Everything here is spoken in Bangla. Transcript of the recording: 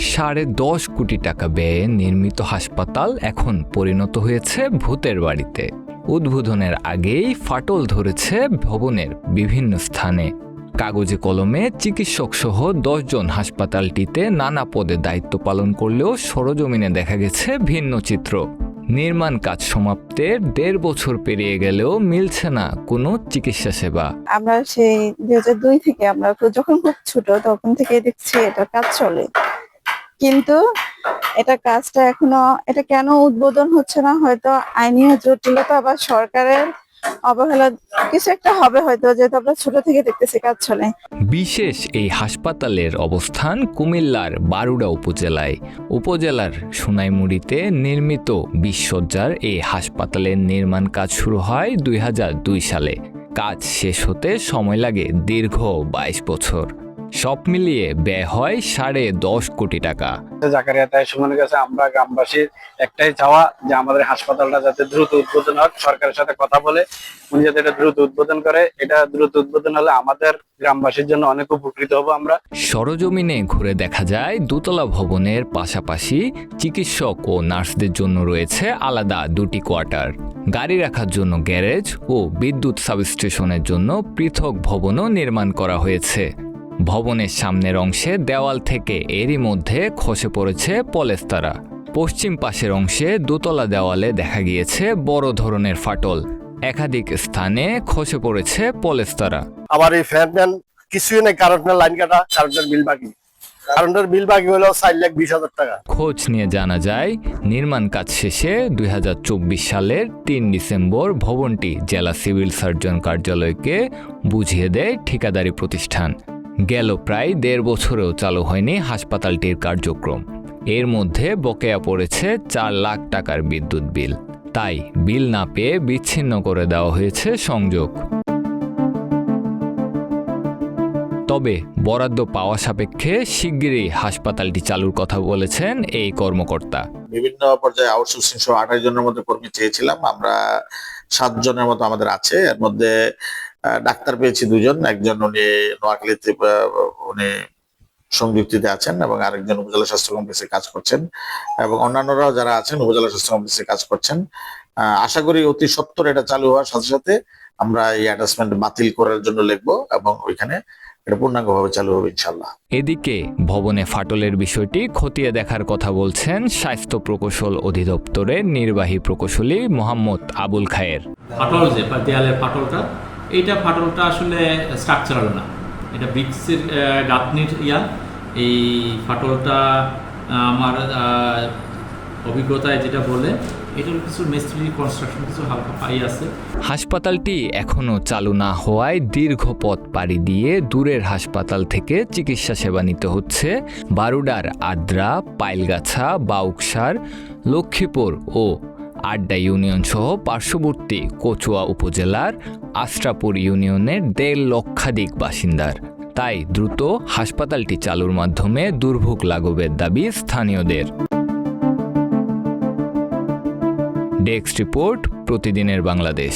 10.5 কোটি টাকা ব্যয়ে নির্মিত হাসপাতাল এখন পরিণত হয়েছে ভূতের বাড়িতে। উদ্বোধনের আগেই ফাটল ধরেছে ভবনের বিভিন্ন স্থানে। কাগজে কলমে চিকিৎসক সহ 10 জন হাসপাতালটিতে নানা পদে দায়িত্ব পালন করলেও সরজমিনে দেখা গেছে ভিন্ন চিত্র। নির্মাণ কাজ সমাপ্তের 1.5 বছর পেরিয়ে গেলেও মিলছে না কোনো চিকিৎসা সেবা। আমরা সেই 2002 থেকে আমরা যখন খুব ছোট তখন থেকে দেখছি এটা কাজ চলে, কিন্তু কাজটা এখনো কেন উদ্বোধন হচ্ছে না? হয়তো আইনি জটিলতা বা সরকারের অবহেলা কিছু একটা হবে হয়তো, যেহেতু আমরা ছোট থেকে দেখতেছি কাজ চলে। বিশেষ এই হাসপাতালের অবস্থান কুমিল্লার বারুড়া উপজেলায়। উপজেলার সোনাইমুড়িতে নির্মিত 20 শয্যার এই হাসপাতালের নির্মাণ কাজ শুরু হয় 2002 সালে। কাজ শেষ হতে সময় লাগে দীর্ঘ 22 বছর। সব মিলিয়ে ব্যয় হয় 10.5 কোটি টাকা। জাকারিয়া তাই সুমনের কাছে আমরা গ্রামবাসীর একটাই চাওয়া যে আমাদের হাসপাতালটা যাতে দ্রুত উদ্বোধন হয়, সরকারের সাথে কথা বলে উনি যাতে এটা দ্রুত উদ্বোধন করে। এটা দ্রুত উদ্বোধন হলে আমাদের গ্রামবাসীর জন্য অনেক উপকৃত হব আমরা। সরজমিনে ঘুরে দেখা যায় দোতলা ভবনের পাশাপাশি চিকিৎসক ও নার্সদের জন্য রয়েছে আলাদা 2টি কোয়ার্টার। গাড়ি রাখার জন্য গ্যারেজ ও বিদ্যুৎ সাবস্টেশনের জন্য পৃথক ভবনও নির্মাণ করা হয়েছে। ভবনের সামনের অংশে দেওয়াল থেকে এরই মধ্যে খসে পড়েছে পলেস্তারা। পশ্চিম পাশের অংশে দোতলা দেওয়ালে দেখা গিয়েছে বড় ধরনের ফাটল। একাধিক স্থানে খসে পড়েছে পলেস্তারা। আবার এই ফ্যান কিছুই নেই, কারেন্টের লাইন কাটা, কারেন্টের বিল বাকি হলো 4,20,000 টাকা। খোঁজ নিয়ে জানা যায় নির্মাণ কাজ শেষে 2024 সালের 3 ডিসেম্বর ভবনটি জেলা সিভিল সার্জন কার্যালয়কে বুঝিয়ে দেয় ঠিকাদারি প্রতিষ্ঠান। গেল প্রায় 1.5 বছরেও চালু হয়নি হাসপাতালটির কার্যক্রম। এর মধ্যে বকেয়া পড়েছে 4 লাখ টাকার বিদ্যুৎ বিল। তাই বিল না পেয়ে বিচ্ছিন্ন করে দেওয়া হয়েছে সংযোগ। তবে বরাদ্দ পাওয়া সাপেক্ষে শিগগিরই হাসপাতালটি চালুর কথা বলেছেন এই কর্মকর্তা। বিভিন্ন পর্যায়ে আউটসোর্সিং সহ 28 জনের মধ্যে কর্মী চেয়েছিলাম, আমরা 7 জনের মতো আমাদের আছে। এর মধ্যে ডাক্তার পেয়েছি 2 জন, একজন উনি নোয়াখালীতে উনি সংযুক্তিতে আছেন এবং আরেকজন উপজেলা স্বাস্থ্য কমপ্লেক্সে কাজ করছেন, এবং অন্যান্যরাও যারা আছেন উপজেলা স্বাস্থ্য কমপ্লেক্সে কাজ করছেন। আশা করি অতি সত্বর এটা চালু হওয়ার সাথে সাথে আমরা এই অ্যাটাচমেন্ট বাতিল করার জন্য লিখবো এবং ওইখানে এটা পূর্ণাঙ্গভাবে চালু হবে ইনশাল্লাহ। এদিকে ভবনে ফাটলের বিষয়টি খতিয়ে দেখার কথা বলছেন স্বাস্থ্য প্রকৌশল অধিদপ্তরের নির্বাহী প্রকৌশলী মোহাম্মদ আবুল খায়ের। ফাটল যে দেয়ালের ফাটলটা আসলে স্ট্রাকচারাল না, এটা ব্রিক্সের গাঁথনির এই ফাটলটা আমার অভিজ্ঞতায় যেটা বলে এটার কিছু মিস্ত্রি কনস্ট্রাকশন কিছু হালকা পাই আছে। হাসপাতালটি এখনও চালু না হওয়ায় দীর্ঘ পথ পাড়ি দিয়ে দূরের হাসপাতাল থেকে চিকিৎসা সেবা নিতে হচ্ছে বারুডার আদ্রা, পাইলগাছা, বাউকসার, লক্ষ্মীপুর ও আড্ডা ইউনিয়ন সহ পার্শ্ববর্তী কচুয়া উপজেলার আশ্রাপুর ইউনিয়নের 1.5 লক্ষাধিক বাসিন্দার। তাই দ্রুত হাসপাতালটি চালুর মাধ্যমে দুর্ভোগ লাঘবের দাবি স্থানীয়দের। ডেস্ক রিপোর্ট, প্রতিদিনের বাংলাদেশ।